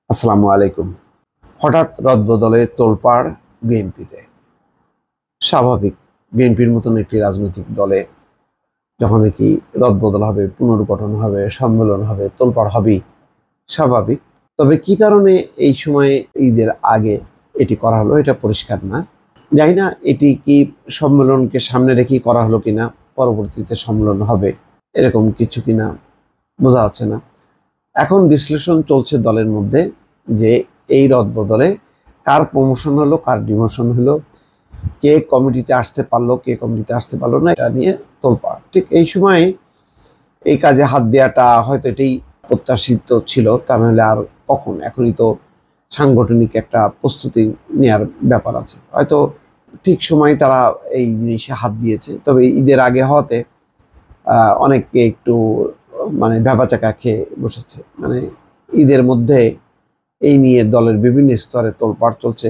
আসসালামু আলাইকুম। হঠাৎ রদবদলে তোলপাড় বিএনপিতে। স্বাভাবিক, বিএনপির মতন একটি রাজনৈতিক দলে যখন নাকি রদবদল হবে, পুনর্গঠন হবে, সম্মেলন হবে, তোলপাড় হবেই, স্বাভাবিক। তবে কি কারণে এই সময়ে ঈদের আগে এটি করা হলো এটা পরিষ্কার না। জানি না এটি কি সম্মেলনকে সামনে রেখেই করা হলো কিনা, পরবর্তীতে সম্মেলন হবে এরকম কিছু কিনা বোঝা যাচ্ছে না। এখন বিশ্লেষণ চলছে দলের মধ্যে যে এই রদবদলে কার প্রমোশন হলো, কার ডিমোশন হলো, কে কমিটিতে আসতে পারলো, কে কমিটিতে আসতে পারলো না, এটা নিয়ে তোলপাড়। ঠিক এই সময়ে এই কাজে হাত দেওয়াটা হয়তো এটাই প্রত্যাশিত ছিল, তা নাহলে আর কখন। এখনই তো সাংগঠনিক একটা প্রস্তুতি নেওয়ার ব্যাপার আছে, হয়তো ঠিক সময় তারা এই জিনিসে হাত দিয়েছে। তবে ঈদের আগে হওয়াতে অনেককে একটু ভ্যাবাচাকা খেয়ে বসেছে। ঈদের মধ্যে এই নিয়ে দলের বিভিন্ন স্তরে তোলপাড় চলছে,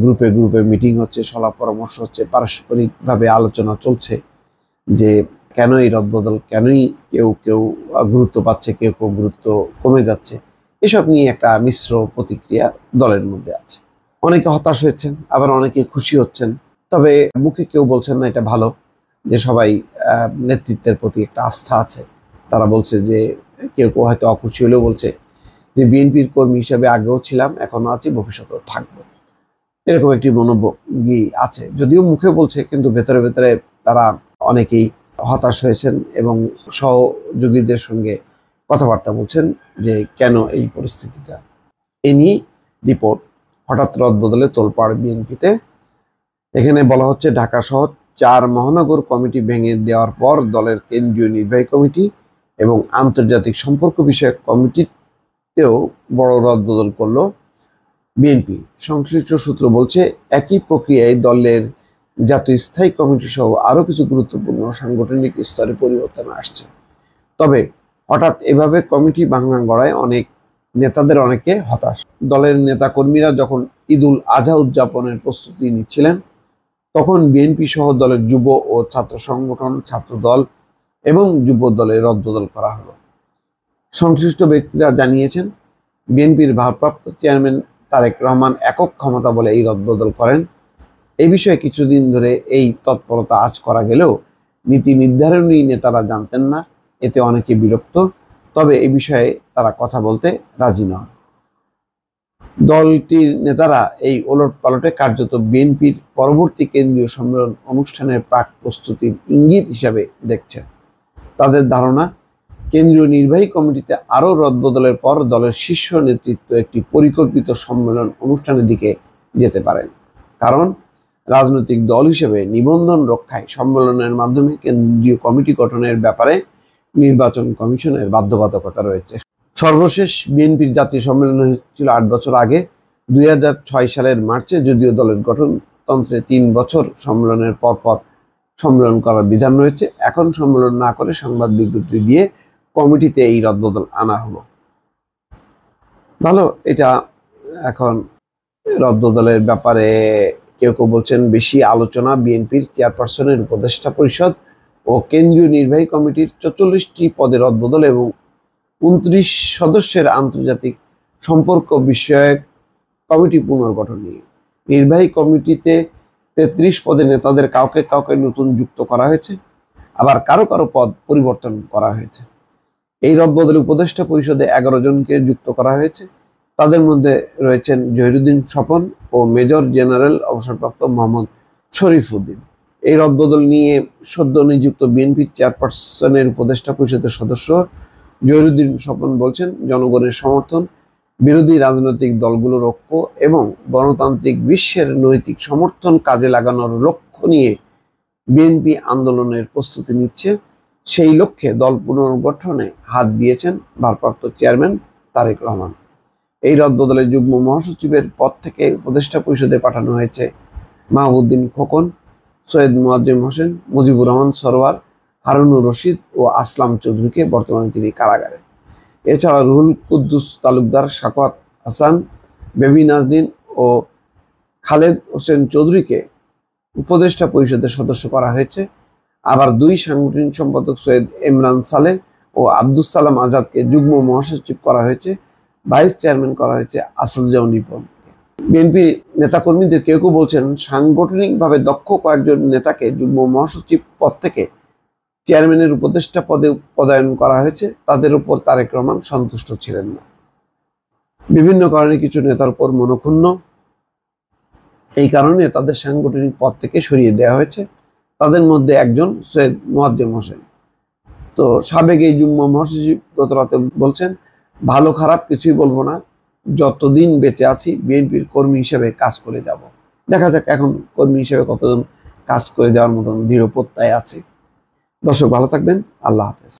গ্রুপে গ্রুপে মিটিং হচ্ছে, সলা পরামর্শ হচ্ছে, পারস্পরিকভাবে আলোচনা চলছে যে কেন এই রদবদল, কেনই কেউ কেউ গুরুত্ব পাচ্ছে, কেউ কেউ গুরুত্ব কমে যাচ্ছে। এসব নিয়ে একটা মিশ্র প্রতিক্রিয়া দলের মধ্যে আছে। অনেকে হতাশ হয়েছেন, আবার অনেকে খুশি হচ্ছেন। তবে মুখে কেউ বলছেন না এটা ভালো যে সবাই নেতৃত্বের প্রতি একটা আস্থা আছে। তারা বলছে যে কেউ কেউ হয়তো অখুশি হলেও বলছে যে বিএনপির কর্মী হিসেবে আগেও ছিলাম, এখনো আছি, ভবিষ্যতেও থাকবো, এরকম একটি মনোভাবই আছে। যদিও মুখে বলছে, কিন্তু ভেতরে ভেতরে তারা অনেকেই হতাশ হয়েছেন এবং সহযোগীদের সঙ্গে কথাবার্তা বলছেন যে কেন এই পরিস্থিতিটা। এ নিয়ে রিপোর্ট, হঠাৎ রদবদলে তোলপাড় বিএনপিতে। এখানে বলা হচ্ছে ঢাকা সহ 4 মহানগর কমিটি ভেঙে দেওয়ার পর দলের কেন্দ্রীয় নির্বাহী কমিটি এবং আন্তর্জাতিক সম্পর্ক বিষয়ক কমিটিতেও বড় রদবদল করলো বিএনপি। সংশ্লিষ্ট সূত্র বলছে একই প্রক্রিয়ায় দলের জাতীয় স্থায়ী কমিটি সহ আরো কিছু গুরুত্বপূর্ণ সাংগঠনিক স্তরে পরিবর্তন আসছে। তবে হঠাৎ এভাবে কমিটি ভাঙা গড়ায় অনেক নেতাদের অনেকে হতাশ। দলের নেতাকর্মীরা যখন ঈদুল আজহা উদযাপনের প্রস্তুতি নিচ্ছিলেন, তখন বিএনপি সহ দলের যুব ও ছাত্র সংগঠন, ছাত্র দল এবং যুব দলে রদবদল করা হলো। সংশ্লিষ্ট ব্যক্তিরা জানিয়েছেন বিএনপির ভারপ্রাপ্ত চেয়ারম্যান তারেক রহমান একক ক্ষমতা বলে এই রদবদল করেন। এই বিষয়ে কিছুদিন ধরে এই তৎপরতা আজ করা গেলেও নীতি নির্ধারণী নেতারা জানতেন না, এতে অনেকে বিরক্ত। তবে এই বিষয়ে তারা কথা বলতে রাজি নন। দলটির নেতারা এই ওলট পালটে কার্যত বিএনপির পরবর্তী কেন্দ্রীয় সম্মেলন অনুষ্ঠানের প্রাক প্রস্তুতির ইঙ্গিত হিসাবে দেখছেন। তাদের ধারণা কেন্দ্রীয় নির্বাহী কমিটিতে আরও রদবদলের পর দলের শীর্ষ নেতৃত্ব একটি পরিকল্পিত সম্মেলন অনুষ্ঠানের দিকে যেতে পারেন। কারণ রাজনৈতিক দল হিসেবে নিবন্ধন রক্ষায় সম্মেলনের মাধ্যমে কেন্দ্রীয় কমিটি গঠনের ব্যাপারে নির্বাচন কমিশনের বাধ্যবাধকতা রয়েছে। সর্বশেষ বিএনপির জাতীয় সম্মেলন হয়েছিল 8 বছর আগে, 2006 সালের মার্চে। যদিও দলের গঠনতন্ত্রে 3 বছর সম্মেলনের পরপর সম্মেলন করার বিধান রয়েছে, এখন সম্মেলন না করে সংবাদ বিজ্ঞপ্তি দিয়ে কমিটিতে এই রদবদল আনা হলো। ভালো, এটা এখন রদবদলের ব্যাপারে কেউ কেউ বলছেন বেশি আলোচনা বিএনপির চেয়ারপারসনের উপদেষ্টা পরিষদ ও কেন্দ্রীয় নির্বাহী কমিটির 44টি পদে রদবদল এবং 29 সদস্যের আন্তর্জাতিক সম্পর্ক বিষয়ক কমিটি পুনর্গঠন নিয়ে। নির্বাহী কমিটিতে 33 পদে নেতাদের কাউকে কাউকে নতুন যুক্ত করা হয়েছে, আবার কারো কারো পদ পরিবর্তন করা হয়েছে। এই রদবদলে উপদেষ্টা পরিষদে 11 জনকে যুক্ত করা হয়েছে। তাদের মধ্যে রয়েছেন জহিরুদ্দিন স্বপন ও মেজর জেনারেল অবসরপ্রাপ্ত মোহাম্মদ শরীফউদ্দিন। এই রদবদল নিয়ে সদ্য নিযুক্ত বিএনপির চেয়ারপারসনের উপদেষ্টা পরিষদের সদস্য জহিরুদ্দিন স্বপন বলছেন, জনগণের সমর্থন, বিরোধী রাজনৈতিক দলগুলোর ঐক্য এবং গণতান্ত্রিক বিশ্বের নৈতিক সমর্থন কাজে লাগানোর লক্ষ্য নিয়ে বিএনপি আন্দোলনের প্রস্তুতি নিচ্ছে। সেই লক্ষ্যে দল পুনর্গঠনে হাত দিয়েছেন ভারপ্রাপ্ত চেয়ারম্যান তারেক রহমান। এই রদবদলে যুগ্ম মহাসচিবের পদ থেকে উপদেষ্টা পরিষদে পাঠানো হয়েছে মাহবুবউদ্দিন খোকন, সৈয়দ মোয়াজ্জেম হোসেন, মুজিবুর রহমান সরওয়ার, হারুনুর রশিদ ও আসলাম চৌধুরীকে। বর্তমানে তিনি কারাগারে। এছাড়া রুহুল কুদ্দুস তালুকদার, সাখাওয়াত হাসান, বেবি নাজনীন ও খালেদ হোসেন চৌধুরীকে উপদেষ্টা পরিষদের সদস্য করা হয়েছে। আবার 2 সাংগঠনিক সম্পাদক সৈয়দ ইমরান সালেহ ও আব্দুস সালাম আজাদকে যুগ্ম মহাসচিব করা হয়েছে। ভাইস চেয়ারম্যান করা হয়েছে আসাদুজ্জামান রিপন। বিএনপি নেতাকর্মীদের কেউ কেউ বলছেন সাংগঠনিকভাবে দক্ষ কয়েকজন নেতাকে যুগ্ম মহাসচিব পদ থেকে চেয়ারম্যানের উপদেষ্টা পদে পদায়ন করা হয়েছে, তাদের উপর তারেক রহমান সন্তুষ্ট ছিলেন না। বিভিন্ন কারণে কিছু নেতার উপর মনক্ষুণ্ণ, এই কারণে তাদের সাংগঠনিক পদ থেকে সরিয়ে দেওয়া হয়েছে। তাদের মধ্যে একজন সৈয়দ মোয়াজ্জেম হোসেন। তো সাবেক এই যুগ্ম মহাসচিব গত রাতে বলছেন, ভালো খারাপ কিছুই বলবো না, যতদিন বেঁচে আছি বিএনপির কর্মী হিসেবে কাজ করে যাব। দেখা যাক এখন কর্মী হিসেবে কতজন কাজ করে যাওয়ার মতন দৃঢ় প্রত্যয় আছে। দর্শক ভালো থাকবেন, আল্লাহ হাফেজ।